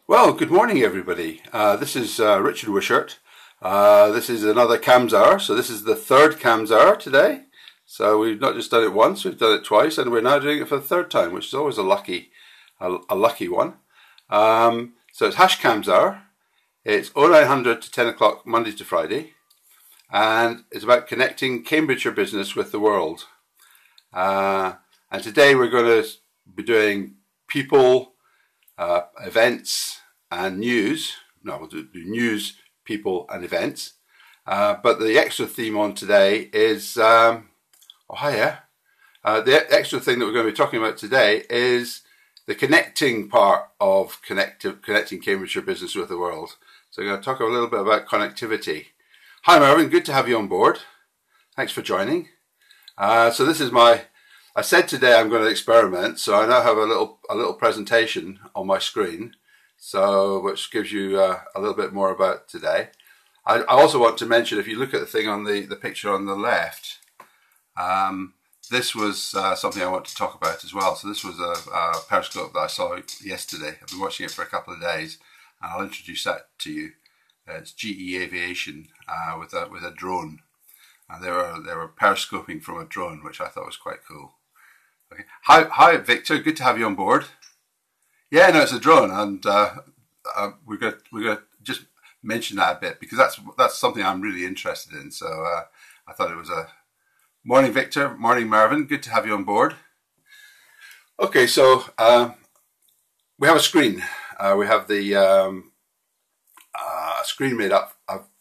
Well, good morning, everybody. This is Richard Wishart. This is another CAMS Hour. So this is the third CAMS Hour today. So we've not just done it once, we've done it twice, and we're now doing it for the third time, which is always a lucky one. So it's hash CAMS Hour. It's 0900 to 10 o'clock Monday to Friday, and it's about connecting Cambridgeshire business with the world. And today we're going to be doing people, events and news. No, we'll do news, people and events. But the extra theme on today is, the extra thing that we're going to be talking about today is the connecting part of connecting Cambridgeshire business with the world. So we're going to talk a little bit about connectivity. Hi Marvin, good to have you on board. Thanks for joining. So this is I said today I'm going to experiment, so I now have a little presentation on my screen, so which gives you a little bit more about today. I also want to mention, if you look at the thing on the picture on the left, this was something I want to talk about as well. So this was a periscope that I saw yesterday. I've been watching it for a couple of days, and I'll introduce that to you. It's GE Aviation with a drone, and they were periscoping from a drone, which I thought was quite cool. Okay. Hi, Victor. Good to have you on board. Yeah, no, it's a drone, and we're going to just mention that a bit because that's something I'm really interested in. So I thought it was a morning, Victor. Morning, Marvin. Good to have you on board. Okay, so we have a screen. We have the screen made up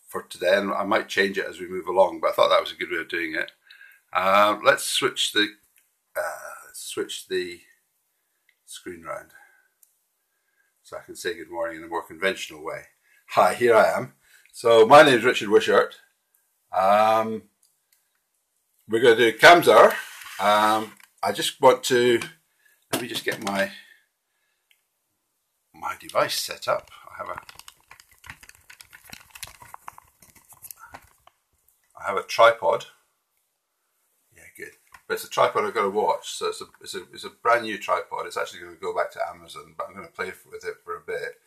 for today, and I might change it as we move along. But I thought that was a good way of doing it. Let's switch the screen round so I can say good morning in a more conventional way. Hi, here I am. So my name is Richard Wishart. We're going to do CAMS Hour. I just want to, let me just get my device set up. I have a tripod. But it's a tripod I've got to watch, so it's a brand new tripod. It's actually going to go back to Amazon, but I'm going to play with it for a bit.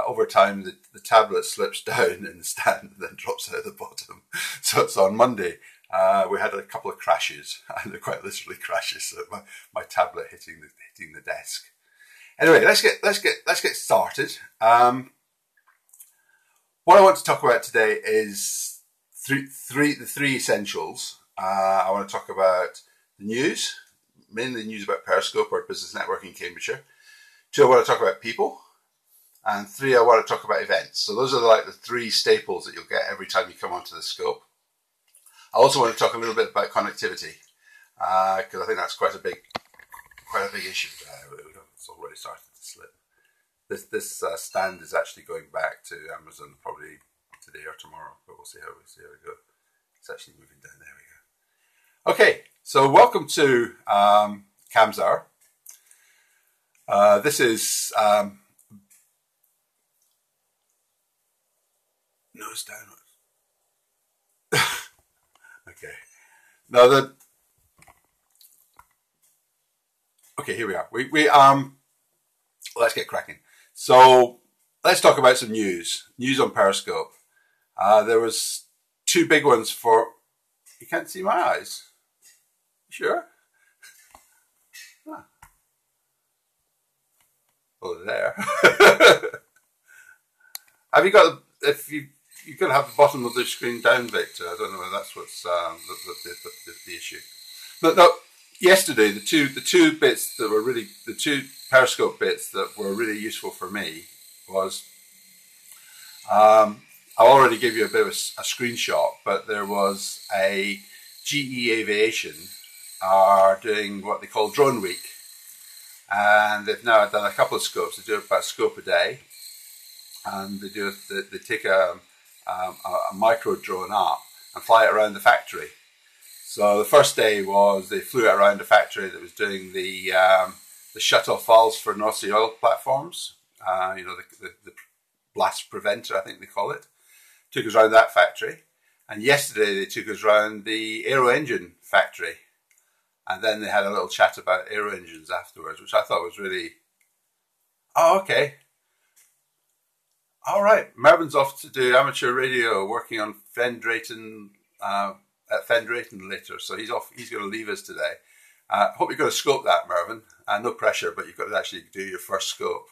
Over time, the tablet slips down in the stand and then drops out of the bottom. So on Monday, we had a couple of crashes, and they're quite literally crashes. So my tablet hitting the desk. Anyway, let's get started. What I want to talk about today is the three essentials. I want to talk about the news, mainly news about Periscope or Business Network in Cambridgeshire. 2, I want to talk about people. And 3, I want to talk about events. So those are like the 3 staples that you'll get every time you come onto the scope. I also want to talk a little bit about connectivity, because I think that's quite a big issue. It's already started to slip. This stand is actually going back to Amazon probably today or tomorrow, but we'll see how we go. It's actually moving down. There we go. Okay, so welcome to CAMS Hour. This is nose down. Okay. Now okay, here we are. We let's get cracking. So let's talk about some news on Periscope. There was 2 big ones for. You can't see my eyes. Sure. Oh, there. Have you got? If you're going to have the bottom of the screen down, Victor. I don't know whether that's what's the issue. But no. Yesterday, the two bits that were really the 2 Periscope bits that were really useful for me was. I'll already give you a bit of a screenshot, but there was a GE Aviation are doing what they call Drone Week, and they've now done a couple of scopes. They do about a scope a day, and they take a micro drone up and fly it around the factory. So the first day was they flew it around a factory that was doing the shut-off valves for North Sea oil platforms. The blast preventer, I think they call it. Took us around that factory, and yesterday they took us around the aero engine factory, and then they had a little chat about aero engines afterwards, which I thought was really, oh okay, All right, Mervyn's off to do amateur radio, working on Fendrayton at Fendrayton later. So he's off. He's going to leave us today. Hope you're going to scope that, Mervyn. No pressure, but you've got to actually do your first scope.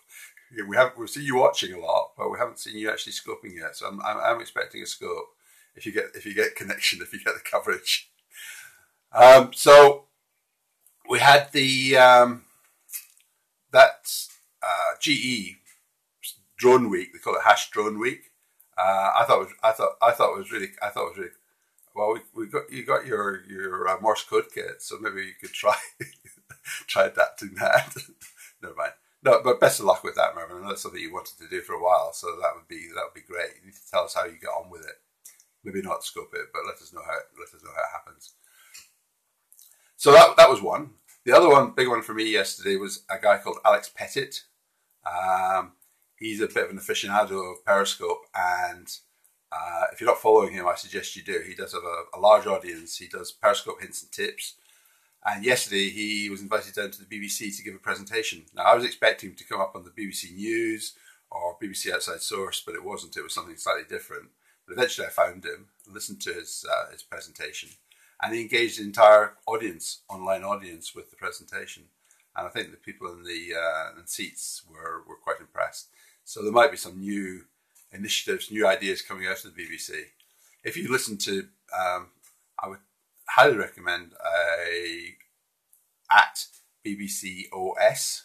We've seen you watching a lot, but we haven't seen you actually scoping yet. So I'm expecting a scope if you get connection, if you get the coverage. So we had the GE Drone Week. They call it #Drone Week. I thought it was really well. You got your Morse code kit, so maybe you could try adapting that. Never mind. No, but best of luck with that, Mervyn. I know that's something you wanted to do for a while, so that would be great. You need to tell us how you get on with it. Maybe not scope it, but let us know how it happens. So that was one. The other one, big one for me yesterday, was a guy called Alex Pettit. He's a bit of an aficionado of Periscope, and if you're not following him, I suggest you do. He does have a large audience. He does Periscope hints and tips. And yesterday he was invited down to the BBC to give a presentation. Now I was expecting him to come up on the BBC News or BBC Outside Source, but it wasn't. It was something slightly different. But eventually I found him and listened to his presentation. And he engaged the entire online audience, with the presentation. And I think the people in the seats were quite impressed. So there might be some new initiatives, new ideas coming out of the BBC. If you listen to, I would highly recommend at BBC OS,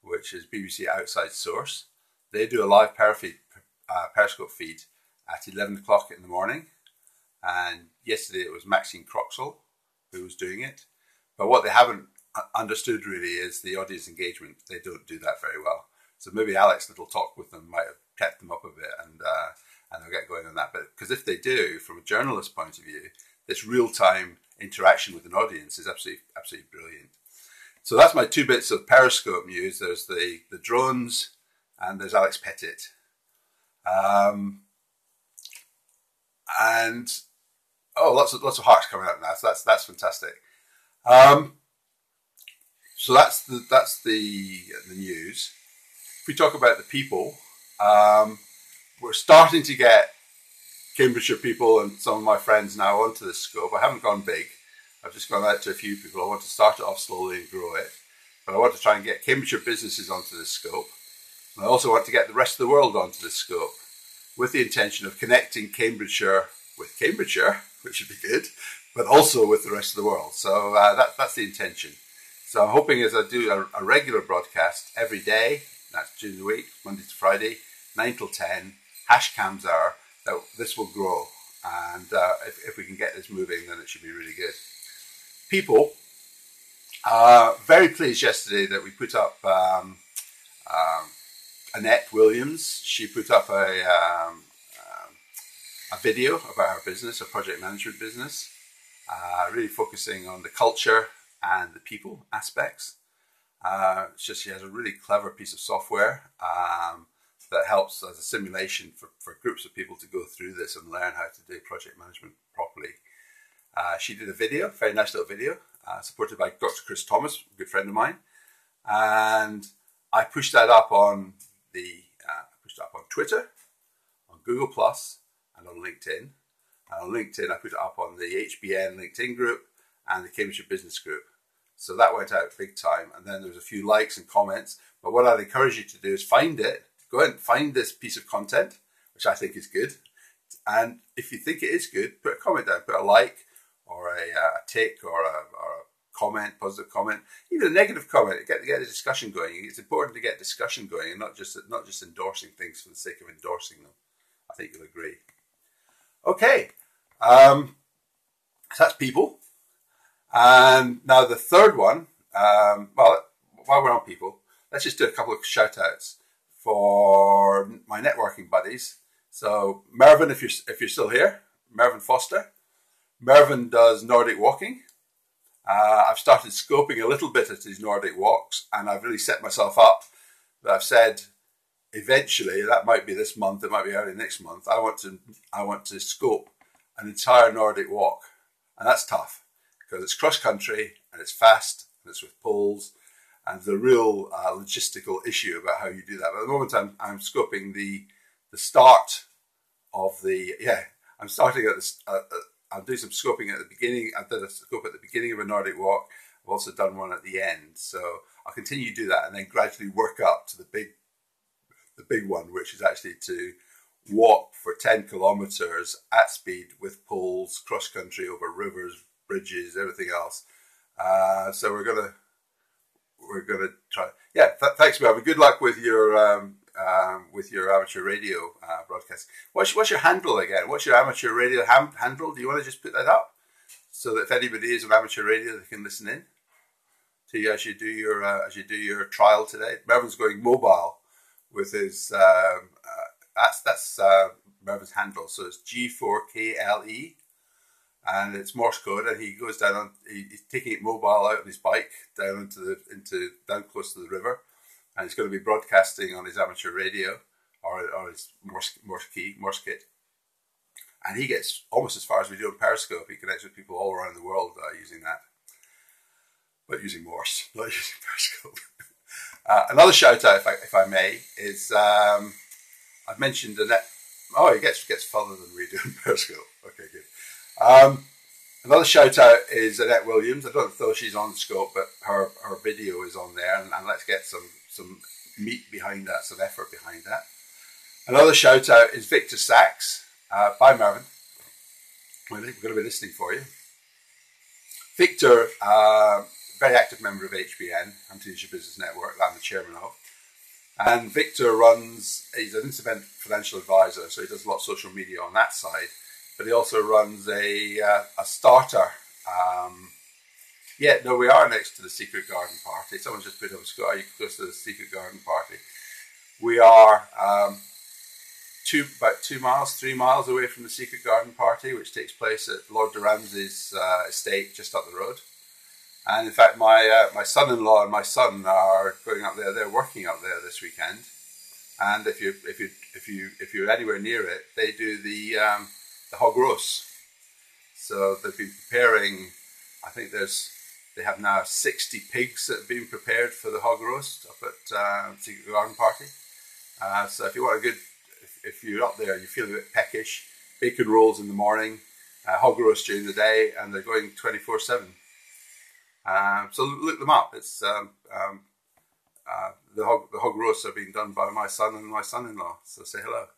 which is BBC Outside Source. They do a live Periscope feed at 11 o'clock in the morning. And yesterday it was Maxine Croxall who was doing it. But what they haven't understood really is the audience engagement. They don't do that very well. So maybe Alex's little talk with them might have kept them up a bit, and they'll get going on that. But because if they do, from a journalist point of view, this real-time interaction with an audience is absolutely brilliant. So that's my two bits of Periscope news. There's the drones, and there's Alex Pettit. And lots of hearts coming out now. So that's fantastic. So that's the news. If we talk about the people, we're starting to get Cambridgeshire people and some of my friends now onto this scope. I haven't gone big. I've just gone out to a few people. I want to start it off slowly and grow it. But I want to try and get Cambridgeshire businesses onto this scope. And I also want to get the rest of the world onto this scope, with the intention of connecting Cambridgeshire with Cambridgeshire, which would be good, but also with the rest of the world. So that's the intention. So I'm hoping, as I do a regular broadcast every day, that's during the week, Monday to Friday, 9 till 10, #CamsHour, that this will grow. And if we can get this moving, then it should be really good. People, very pleased yesterday that we put up Annette Williams. She put up a video about her business, a project management business, really focusing on the culture and the people aspects. She has a really clever piece of software that helps as a simulation for groups of people to go through this and learn how to do project management properly. She did a video, very nice little video, supported by Dr. Chris Thomas, a good friend of mine, and I pushed that up on Twitter, on Google Plus, and on LinkedIn. And on LinkedIn, I put it up on the HBN LinkedIn group and the Cambridgeshire Business group. So that went out big time. And then there was a few likes and comments. But what I'd encourage you to do is find it. Go out and find this piece of content, which I think is good. And if you think it is good, put a comment down. Put a like or a tick or a comment, positive comment, even a negative comment. Get the discussion going. It's important to get discussion going and not just endorsing things for the sake of endorsing them. I think you'll agree. Okay, so that's people. And now the third one, while we're on people, let's just do a couple of shout outs for my networking buddies. So Mervyn, if you're still here, Mervyn Foster. Mervyn does Nordic walking. I've started scoping a little bit at his Nordic walks, and I've really set myself up that I've said eventually, that might be this month, it might be early next month, I want to scope an entire Nordic walk. And that's tough because it's cross country and it's fast and it's with poles, and there's a real logistical issue about how you do that. But at the moment I'm scoping the the start of the, I'm starting at this, I'm doing some scoping at the beginning. I did a scope at the beginning of a Nordic walk. I've also done one at the end. So I'll continue to do that and then gradually work up to the big one, which is actually to walk for 10 kilometers at speed with poles, cross country over rivers, bridges, everything else. So we're gonna try. Yeah, thanks, Melvin. Good luck with your amateur radio broadcast. What's your handle again? What's your amateur radio handle? Do you want to just put that up so that if anybody is on amateur radio, they can listen in to you as you do your trial today? Melvin's going mobile with his. That's Mervin's handle. So it's G4KLE, and it's Morse code. And he goes down on. He's taking it mobile out on his bike down down close to the river, and he's going to be broadcasting on his amateur radio or his Morse kit. And he gets almost as far as we do on Periscope. He connects with people all around the world using that, but using Morse, not using Periscope. Another shout out, if I may, is I've mentioned Annette. Oh, he gets further than we do in Periscope. Okay, good. Another shout out is Annette Williams. I don't know if she's on Scope, but her video is on there, and let's get some meat behind that, some effort behind that. Another shout out is Victor Sachs. Bye, Marvin. We're going to be listening for you. Victor, very active member of HBN, Cambridgeshire Business Network, that I'm the chairman of. And Victor he's an independent financial advisor, so he does a lot of social media on that side, but he also runs a starter. We are next to the Secret Garden Party. Someone just put up a score, are you close to the Secret Garden Party? We are about 3 miles away from the Secret Garden Party, which takes place at Lord de Ramsay's estate just up the road. And in fact, my son-in-law and my son are going up there. They're working up there this weekend. And if you're anywhere near it, they do the hog roast. So they've been preparing. I think they have now 60 pigs that have been prepared for the hog roast up at Secret Garden Party. So if you want if you're up there and you feel a bit peckish, bacon rolls in the morning, hog roast during the day, and they're going 24/7. So look them up. It's the hog roasts are being done by my son and my son-in-law. So say hello.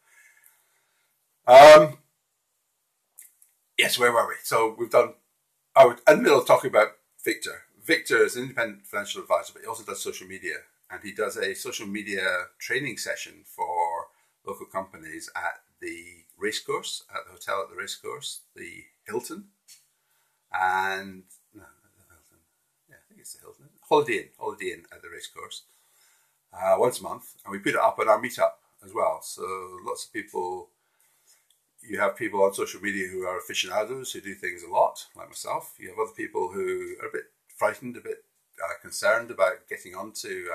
Yes, where were we? So we've done. I was in the middle of talking about Victor. Victor is an independent financial advisor, but he also does social media, and he does a social media training session for local companies at the racecourse, at the hotel at the racecourse, the Hilton, and. It's the Hilton. Holiday Inn at the racecourse once a month, and we put it up on our meetup as well. So lots of people, you have people on social media who are aficionados who do things a lot, like myself. You have other people who are a bit frightened, a bit concerned about getting onto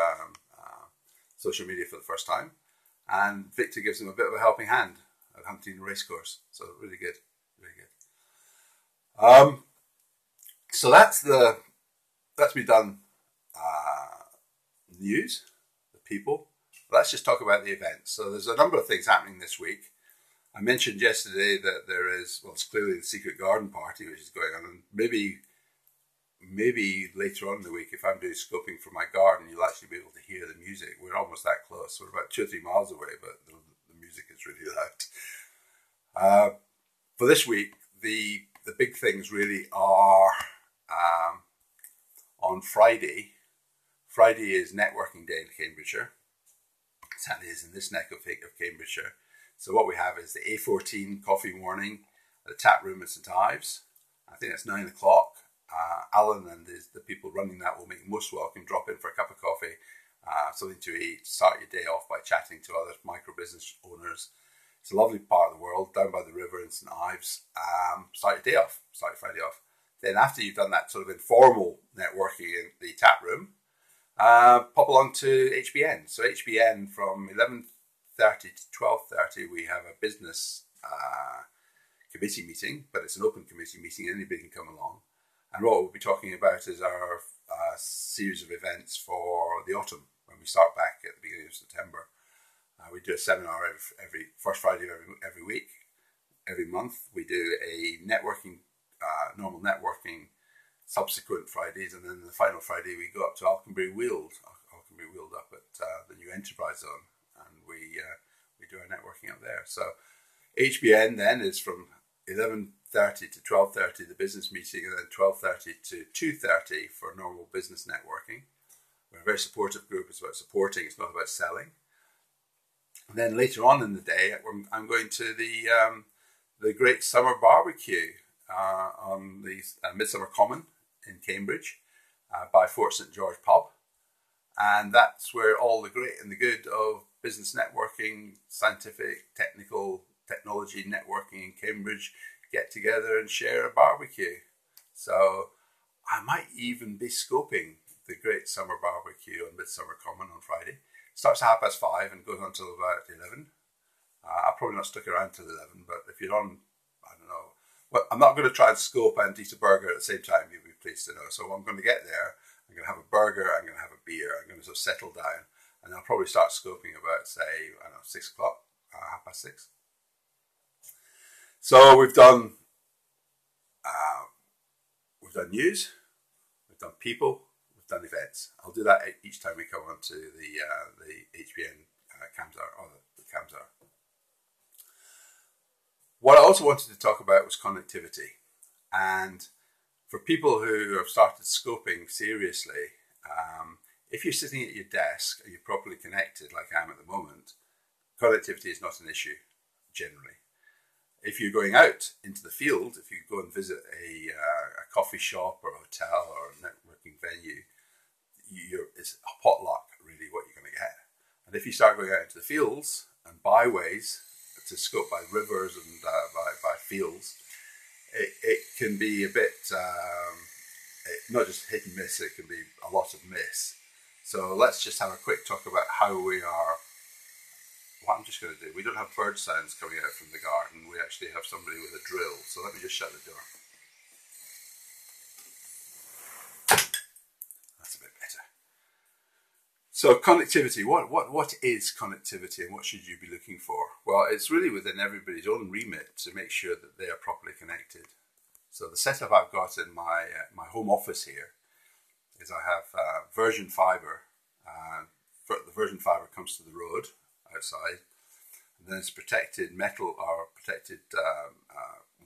social media for the first time, and Victor gives them a bit of a helping hand at hunting the racecourse. So really good, really good. So that's me done. News, the people. Let's just talk about the event. So there's a number of things happening this week. I mentioned yesterday that there is, it's clearly the Secret Garden Party which is going on, and maybe later on in the week, if I'm doing scoping for my garden, you'll actually be able to hear the music. We're almost that close. We're about 2 or 3 miles away, but the music is really loud. For this week, the big things really are on Friday. Friday is networking day in Cambridgeshire. Saturday is in this neck of Cambridgeshire. So what we have is the A14 coffee morning at the tap room at St Ives. I think that's 9 o'clock. Alan and the people running that will make you most welcome. Drop in for a cup of coffee, something to eat, start your day off by chatting to other micro business owners. It's a lovely part of the world, down by the river in St Ives. Start your day off, start your Friday off. Then after you've done that sort of informal networking in the tap room, pop along to HBN. So HBN from 11:30 to 12:30, we have a business committee meeting, but it's an open committee meeting. Anybody can come along. And what we'll be talking about is our series of events for the autumn, when we start back at the beginning of September. We do a seminar every first Friday of every week. Every month we do a networking, normal networking, subsequent Fridays, and then the final Friday we go up to Alconbury Weald up at the new Enterprise Zone, and we do our networking up there. So HBN then is from 11:30 to 12:30 the business meeting, and then 12:30 to 2:30 for normal business networking. We're a very supportive group. It's about supporting, it's not about selling. And then later on in the day, I'm going to the Great Summer Barbecue on the Midsummer Common in Cambridge by Fort St George Pub. And that's where all the great and the good of business networking, scientific, technology networking in Cambridge get together and share a barbecue. So I might even be scoping the Great Summer Barbecue on Midsummer Common on Friday. Starts at 5:30 and goes on till about 11. I'll probably not stick around till 11, but if you're on, I don't know. Well, I'm not going to try and scope and eat a burger at the same time, you'll be pleased to know. So I'm going to get there, I'm going to have a burger, I'm going to have a beer, I'm going to sort of settle down, and I'll probably start scoping about, say, I don't know, 6 o'clock, 6:30. So we've done news, we've done people, we've done events. I'll do that each time we come on to the HBN CAMSR or the CAMSR. What I also wanted to talk about was connectivity, and for people who have started scoping seriously, if you're sitting at your desk and you're properly connected like I am at the moment, connectivity is not an issue generally. If you're going out into the field, if you go and visit a coffee shop or a hotel or a networking venue, it's a potluck really what you're going to get. And if you start going out into the fields and byways to scope by rivers and by fields, it can be a bit, not just hit and miss, it can be a lot of miss. So let's just have a quick talk about how we are. What I'm just going to do, we don't have bird sounds coming out from the garden, we actually have somebody with a drill. So let me just shut the door. That's a bit better. So connectivity, what is connectivity and what should you be looking for? Well, it's really within everybody's own remit to make sure that they are properly connected. So the setup I've got in my home office here is I have version fibre. The version fibre comes to the road outside, and then it's protected metal or protected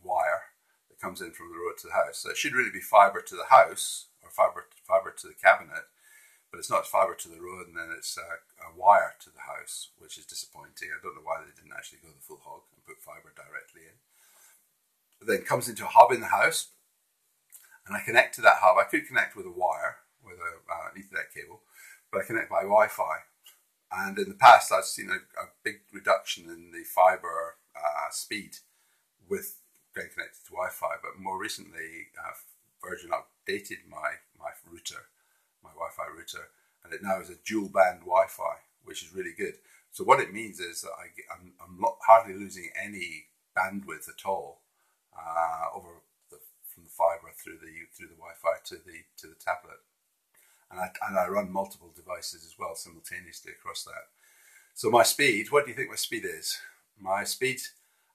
wire that comes in from the road to the house. So it should really be fibre to the house or fibre to the cabinet, but it's not fibre to the road, and then it's a wire to the house, which is disappointing. I don't know why they didn't actually go the full hog and put fibre directly in. It then comes into a hub in the house, and I connect to that hub. I could connect with a wire, with an Ethernet cable, but I connect by Wi-Fi. And in the past, I've seen a big reduction in the fibre speed with getting connected to Wi-Fi. But more recently, Virgin updated my router, my Wi-Fi router, and it now is a dual band Wi-Fi, which is really good. So what it means is that I'm not hardly losing any bandwidth at all from the fibre through the Wi-Fi to the tablet. And I run multiple devices as well simultaneously across that. So my speed, what do you think my speed is? My speed,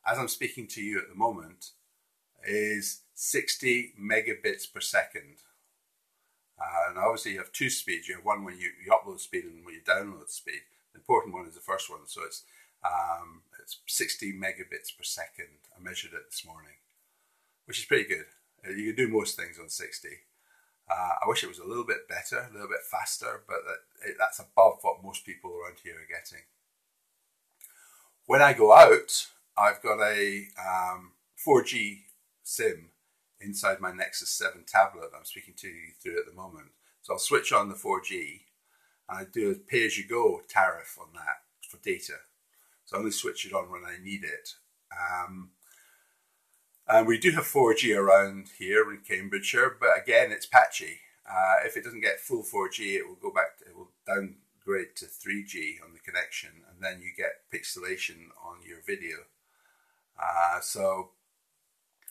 as I'm speaking to you at the moment, is 60 megabits per second. And obviously you have two speeds. You have one when you upload speed and when you download speed. The important one is the first one. So it's 60 megabits per second. I measured it this morning, which is pretty good. You can do most things on 60. I wish it was a little bit better, a little bit faster, but that's above what most people around here are getting. When I go out, I've got a 4G SIM inside my Nexus 7 tablet I'm speaking to you through at the moment. So I'll switch on the 4G and I do a pay-as-you-go tariff on that for data. So I only switch it on when I need it. And we do have 4G around here in Cambridgeshire, but again, it's patchy. If it doesn't get full 4G, it will downgrade to 3G on the connection, and then you get pixelation on your video. So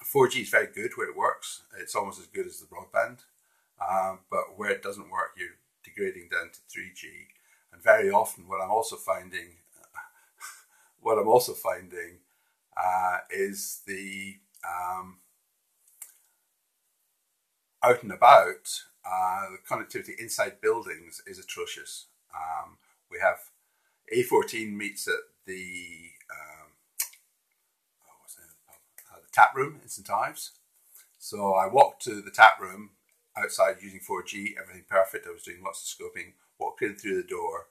4G is very good where it works. It's almost as good as the broadband, but where it doesn't work, you're degrading down to 3G. And very often, what I'm also finding, what I'm also finding is the out and about, the connectivity inside buildings is atrocious. We have A14 meets at the the tap room in St Ives. So I walked to the tap room outside using 4G, everything perfect. I was doing lots of scoping, walked in through the door,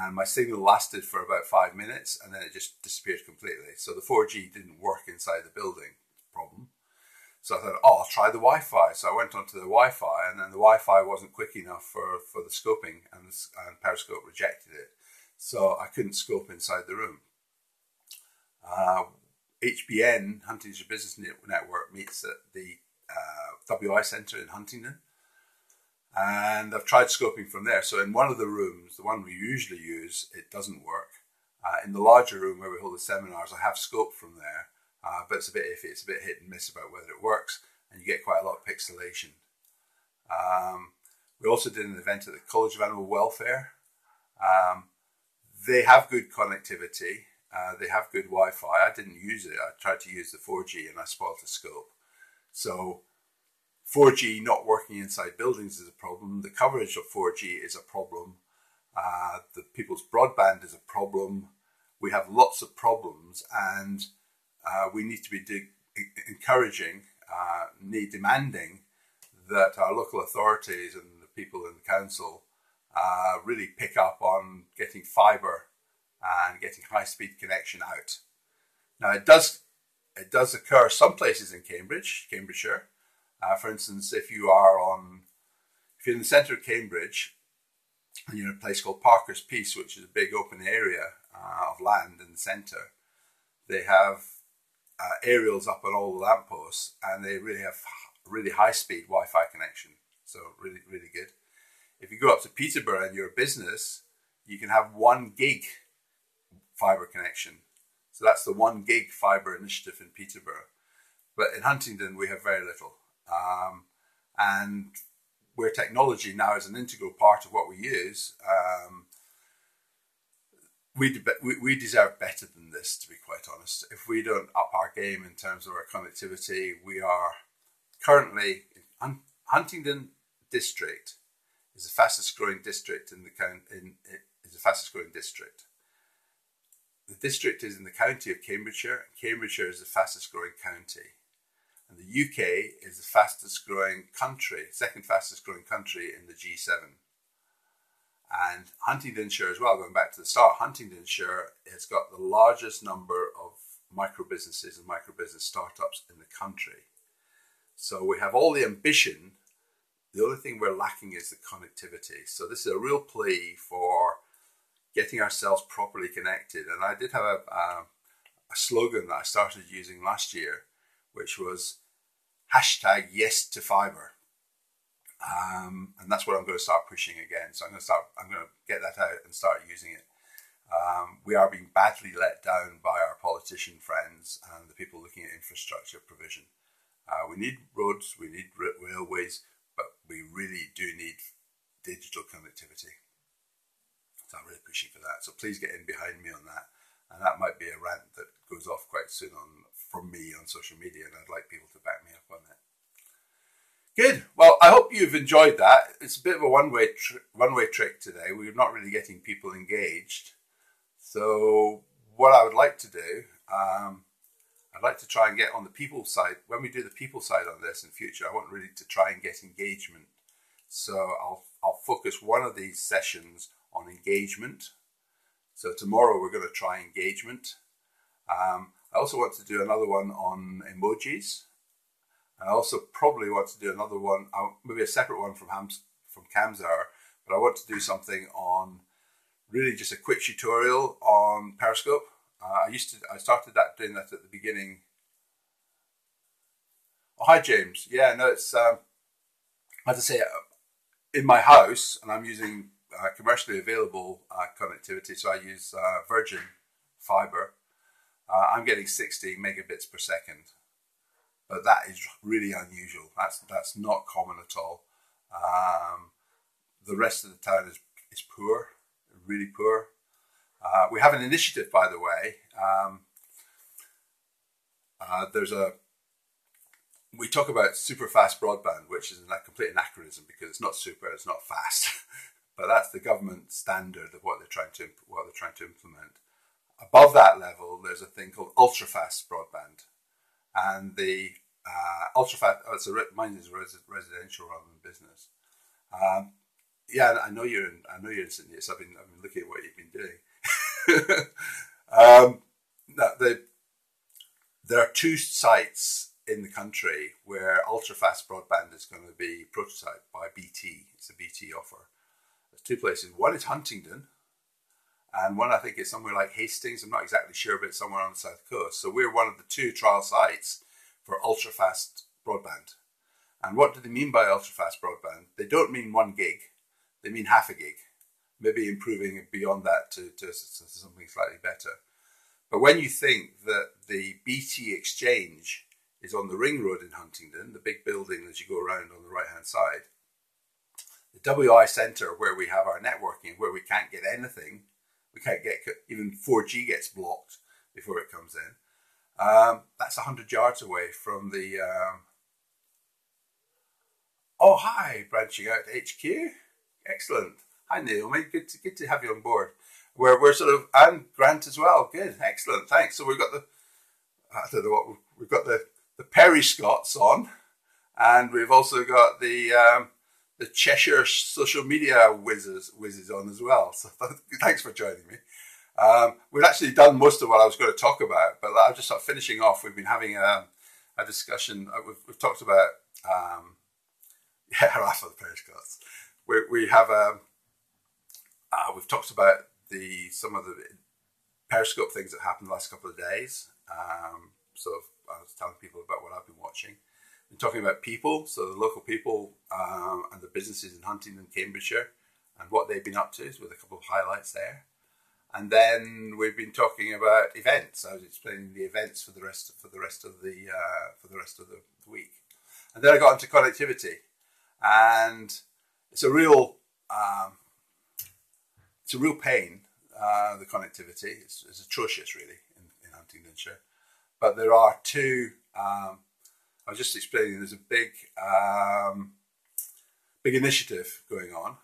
and my signal lasted for about 5 minutes, and then it just disappeared completely. So the 4G didn't work inside the building, problem. So I thought, I'll try the Wi-Fi. So I went onto the Wi-Fi, and then the Wi-Fi wasn't quick enough for the scoping, and Periscope rejected it. So I couldn't scope inside the room. HBN, Huntingdonshire Business Network, meets at the WI Centre in Huntingdon. And I've tried scoping from there. So in one of the rooms, the one we usually use, it doesn't work. In the larger room where we hold the seminars, I have scoped from there. But it's a bit iffy, it's a bit hit and miss about whether it works, and you get quite a lot of pixelation. We also did an event at the College of Animal Welfare. They have good connectivity, they have good Wi-Fi. I didn't use it, I tried to use the 4G and I spoiled the scope. So 4G not working inside buildings is a problem, the coverage of 4G is a problem, the people's broadband is a problem. We have lots of problems, and we need to be encouraging, demanding that our local authorities and the people in the council really pick up on getting fibre and getting high-speed connection out. Now it does occur some places in Cambridgeshire. For instance, if you're in the centre of Cambridge and you're in a place called Parker's Piece, which is a big open area of land in the centre, they have aerials up on all the lampposts, and they really have really high-speed Wi-Fi connection. So really, really good. If you go up to Peterborough and you're a business, you can have 1 gig fibre connection. So that's the 1 gig fibre initiative in Peterborough. But in Huntingdon, we have very little. And where technology now is an integral part of what we use, we deserve better than this, to be quite honest. If we don't up our game in terms of our connectivity, we are currently, Huntingdon district is the fastest growing district in the county. Is the fastest growing district. The district is in the county of Cambridgeshire. Cambridgeshire is the fastest growing county. And the UK is the fastest growing country, second fastest growing country in the G7. And Huntingdonshire as well, going back to the start, Huntingdonshire has got the largest number of micro businesses and micro business startups in the country. So we have all the ambition. The only thing we're lacking is the connectivity. So this is a real plea for getting ourselves properly connected. And I did have a slogan that I started using last year, which was #YesToFibre. And that's what I'm going to start pushing again. So I'm going to get that out and start using it. We are being badly let down by our politician friends and the people looking at infrastructure provision. We need roads, we need railways, but we really do need digital connectivity. So I'm really pushing for that. So please get in behind me on that. And that might be a rant that goes off quite soon from me on social media, and I'd like people to back me up on that. Good. Well, I hope you've enjoyed that. It's a bit of a one-way trick today. We're not really getting people engaged. So what I would like to do, I'd like to try and get on the people side. When we do the people side on this in future, I want really to try and get engagement. So I'll focus one of these sessions on engagement. So tomorrow we're going to try engagement. I also want to do another one on emojis. I also probably want to do another one, maybe a separate one from Camzar, but I want to do something on really just a quick tutorial on Periscope. I started doing that at the beginning. Oh, hi James. Yeah, no, it's as I say, in my house, and I'm using commercially available connectivity, so I use Virgin Fibre. I'm getting 60 megabits per second, but that is really unusual. That's not common at all. The rest of the town is poor, really poor. We have an initiative, by the way. We talk about super fast broadband, which is a complete anachronism because it's not super, it's not fast, but that's the government standard of what they're trying to implement. Above that level, there's a thing called ultra fast broadband, and the ultra fast. Mine is residential rather than business. Yeah, I know you're in Sydney. So I've been looking at what you've been doing. There are 2 sites in the country where ultra-fast broadband is going to be prototyped by BT. It's a BT offer. There's 2 places. One is Huntingdon, and one I think is somewhere like Hastings. I'm not exactly sure, but it's somewhere on the south coast. So we're one of the 2 trial sites for ultra-fast broadband. And what do they mean by ultra-fast broadband? They don't mean 1 gig. They mean half a gig. Maybe improving it beyond that to something slightly better. But when you think that the BT exchange is on the ring road in Huntingdon, the big building as you go around on the right-hand side, the WI centre where we have our networking, where we can't get anything, we can't get, even 4G gets blocked before it comes in, that's 100 yards away from the, oh hi, branching out to HQ, excellent. Hi Naomi, good to have you on board. We're sort of, and Grant as well. Good, excellent, thanks. So we've got we've got the Periscots on, and we've also got the Cheshire social media whizzes on as well. So thanks for joining me. We've actually done most of what I was going to talk about, but I'm just sort of finishing off. We've been having a discussion. We've talked about Rafa the Periscots. We have we've talked about some of the Periscope things that happened the last couple of days. So I was telling people about what I've been watching. We're talking about people, so the local people and the businesses in Huntingdon, Cambridgeshire, and what they've been up to, with a couple of highlights there. And then we've been talking about events. I was explaining the events for the rest of the week. And then I got into connectivity, and it's a real pain. The connectivity is atrocious, really, in Huntingdonshire. But there are 2. I was just explaining. There's a big initiative going on.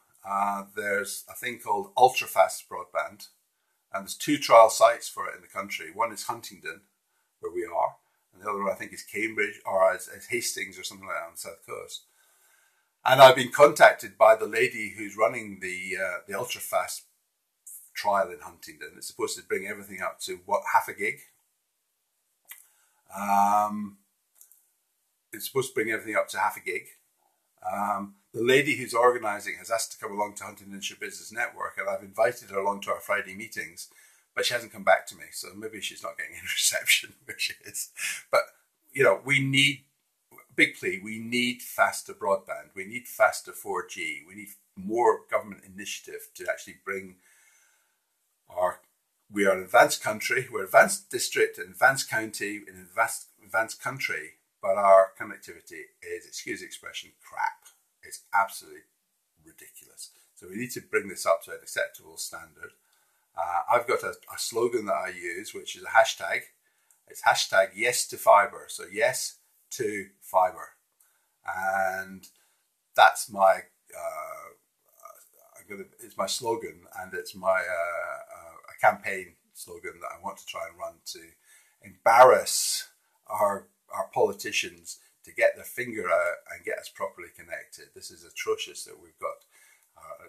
There's a thing called ultra fast broadband, and there's 2 trial sites for it in the country. One is Huntingdon, where we are, and the other one I think is Cambridge or as Hastings or something like that on the south coast. And I've been contacted by the lady who's running the ultra fast trial in Huntingdon. It's supposed to bring everything up to half a gig. It's supposed to bring everything up to half a gig. The lady who's organising has asked to come along to Huntingdonshire Business Network, and I've invited her along to our Friday meetings, but she hasn't come back to me. So maybe she's not getting any reception where she is. But we need big plea. We need faster broadband. We need faster 4G. We need more government initiative to actually bring we are an advanced country, we're an advanced district, an advanced county, an advanced country, but our connectivity is, excuse the expression, crap. It's absolutely ridiculous. So we need to bring this up to an acceptable standard. I've got a slogan that I use, which is a hashtag. It's hashtag yes to fibre. So yes to fibre. And that's my it's my slogan, and it's my a campaign slogan that I want to try and run to embarrass our politicians to get their finger out and get us properly connected. This is atrocious that we've got a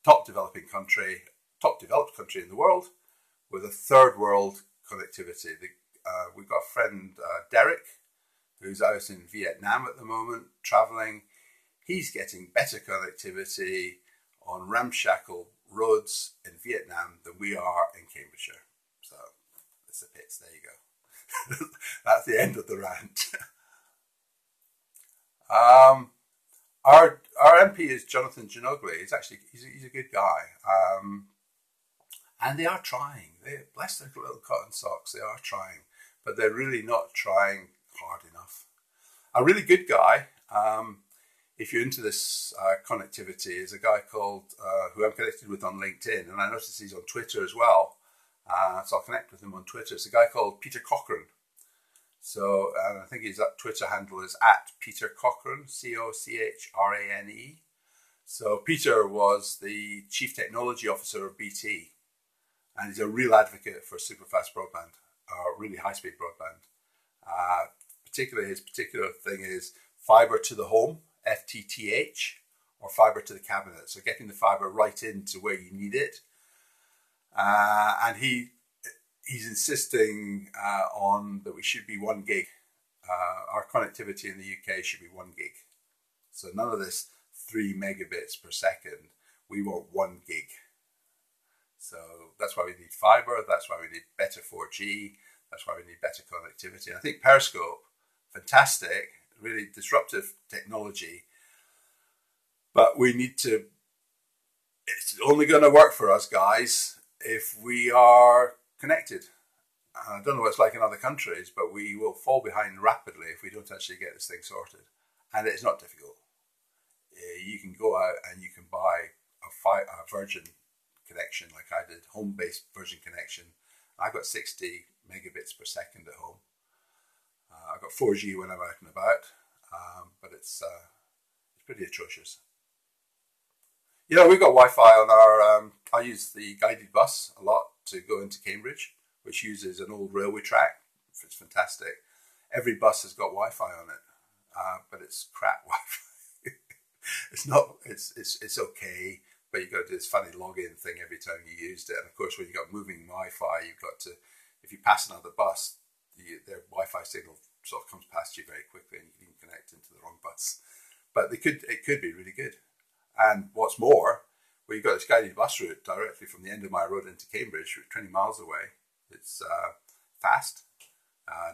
top developed country in the world with a third world connectivity. We've got a friend, Derek, who's out in Vietnam at the moment, traveling. He's getting better connectivity on ramshackle roads in Vietnam than we are in Cambridgeshire. So it's the pits. There you go. That's the end of the rant. Our MP is Jonathan Ginogly. He's a good guy. And they are trying. Bless their little cotton socks. They are trying, but they're really not trying hard enough. A really good guy, if you're into this connectivity, is a guy called who I'm connected with on LinkedIn, and I noticed he's on Twitter as well. So I'll connect with him on Twitter. It's a guy called Peter Cochrane. So I think his Twitter handle is @Peter Cochrane, Cochrane. So Peter was the Chief Technology Officer of BT, and he's a real advocate for super fast broadband, or really high-speed broadband. Particularly, his particular thing is fibre to the home, FTTH, or fibre to the cabinet. So getting the fibre right into where you need it. And he's insisting on that we should be 1 gig. Our connectivity in the UK should be 1 gig. So none of this 3 megabits per second. We want 1 gig. So that's why we need fibre. That's why we need better 4G. That's why we need better connectivity. And I think Periscope, fantastic, really disruptive technology. But we need to, it's only going to work for us, guys, if we are connected. I don't know what it's like in other countries, but we will fall behind rapidly if we don't actually get this thing sorted. And it's not difficult. You can go out and you can buy a Virgin connection like I did, home-based Virgin connection. I've got 60 megabits per second at home. I've got 4G when I'm out and about, but it's pretty atrocious. You know, we've got Wi-Fi on our, I use the guided bus a lot to go into Cambridge, which uses an old railway track. It's fantastic. Every bus has got Wi-Fi on it, but it's crap Wi-Fi. It's okay, but you've got to do this funny login thing every time you used it. And of course, when you've got moving Wi-Fi, you've got to, if you pass another bus, their Wi-Fi signal sort of comes past you very quickly, and you can connect into the wrong bus. But it could be really good. And what's more, well, you've got this guided bus route directly from the end of my road into Cambridge, 20 miles away. It's fast,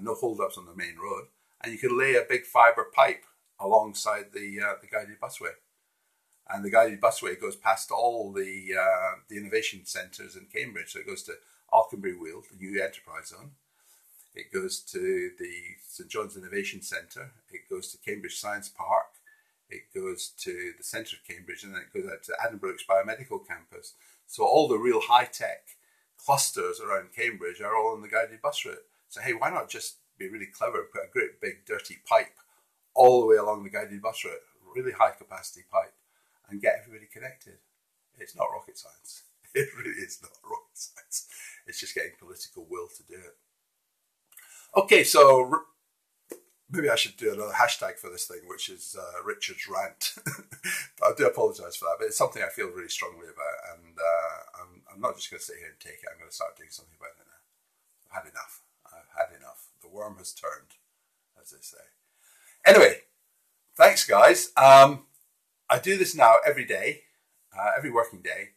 no hold-ups on the main road, and you can lay a big fibre pipe alongside the guided busway. And the guided busway goes past all the innovation centres in Cambridge. So it goes to Alconbury Weald, the new enterprise zone. It goes to the St John's Innovation Centre. It goes to Cambridge Science Park. It goes to the centre of Cambridge, and then it goes out to Addenbrookes Biomedical Campus. So all the real high-tech clusters around Cambridge are all on the guided bus route. So hey, why not just be really clever and put a great big dirty pipe all the way along the guided bus route, really high-capacity pipe, and get everybody connected? It's not rocket science. It really is not rocket science. It's just getting political will to do it. Okay, so maybe I should do another hashtag for this thing, which is Richard's rant. I do apologise for that, but it's something I feel really strongly about, and I'm not just going to sit here and take it. I'm going to start doing something about it now. I've had enough. I've had enough. The worm has turned, as they say. Anyway, thanks, guys. I do this now every day, every working day,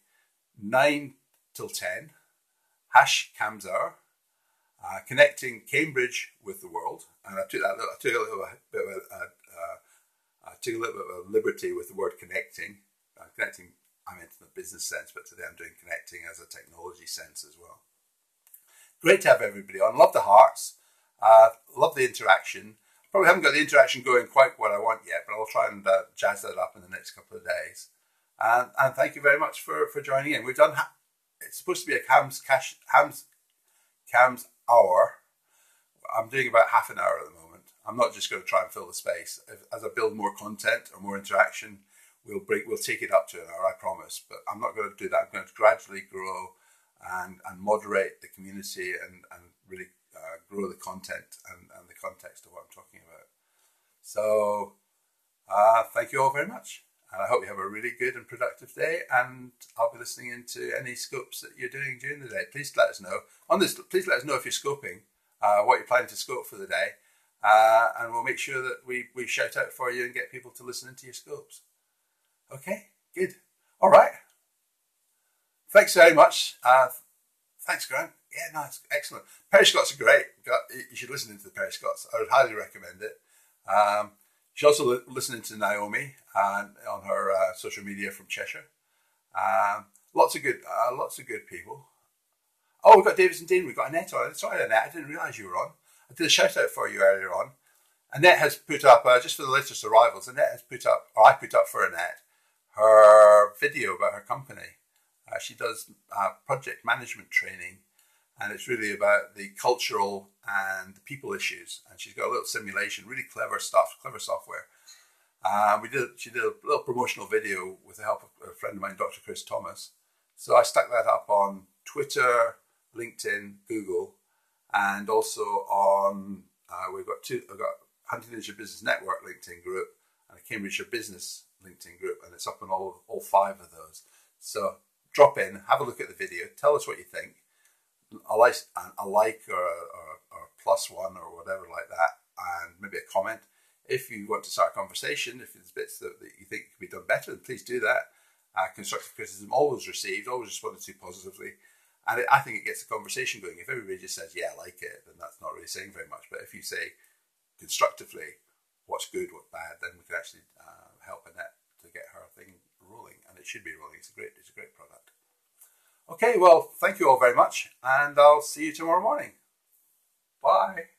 9 till 10, #CamsHour. Connecting Cambridge with the world, and I took a little bit of a liberty with the word connecting. Connecting, I meant in the business sense, but today I'm doing connecting as a technology sense as well. Great to have everybody on. Love the hearts. Love the interaction. Probably haven't got the interaction going quite what I want yet, but I'll try and jazz that up in the next couple of days. And thank you very much for joining in. We've done. It's supposed to be a Cam's hour. I'm doing about half an hour at the moment. I'm not just going to try and fill the space. As I build more content or more interaction, we'll take it up to an hour, I promise. But I'm not going to do that. I'm going to gradually grow and moderate the community and really grow the content and the context of what I'm talking about. So thank you all very much. And I hope you have a really good and productive day, and I'll be listening into any scopes that you're doing during the day. Please let us know. Please let us know if you're scoping, what you're planning to scope for the day, and we'll make sure that we shout out for you and get people to listen into your scopes. Okay, good. All right. Thanks very much. Thanks, Grant. Yeah, no, it's excellent. Periscots are great. You should listen into the Periscots. I would highly recommend it. You should also listening to Naomi on her social media from Cheshire. Lots of good people. Oh, we've got Davis and Dean. We've got Annette on. Sorry, Annette, I didn't realise you were on. I did a shout out for you earlier on. Annette has put up, just for the latest arrivals, I put up for Annette her video about her company. She does project management training and it's really about the cultural and the people issues. And she's got a little simulation, really clever stuff, clever software. She did a little promotional video with the help of a friend of mine, Dr. Chris Thomas. So I stuck that up on Twitter, LinkedIn, Google, and also on, I've got Huntingdonshire Business Network LinkedIn group and a Cambridgeshire Business LinkedIn group, and it's up on all 5 of those. So drop in, have a look at the video, tell us what you think. A like or a +1 or whatever like that, and maybe a comment. If you want to start a conversation, if there's bits that you think could be done better, then please do that. Constructive criticism always received, always responded to positively. And I think it gets the conversation going. If everybody just says, yeah, I like it, then that's not really saying very much. But if you say constructively what's good, what's bad, then we can actually help Annette to get her thing rolling. And it should be rolling. It's a great product. Okay, well, thank you all very much. And I'll see you tomorrow morning. Bye.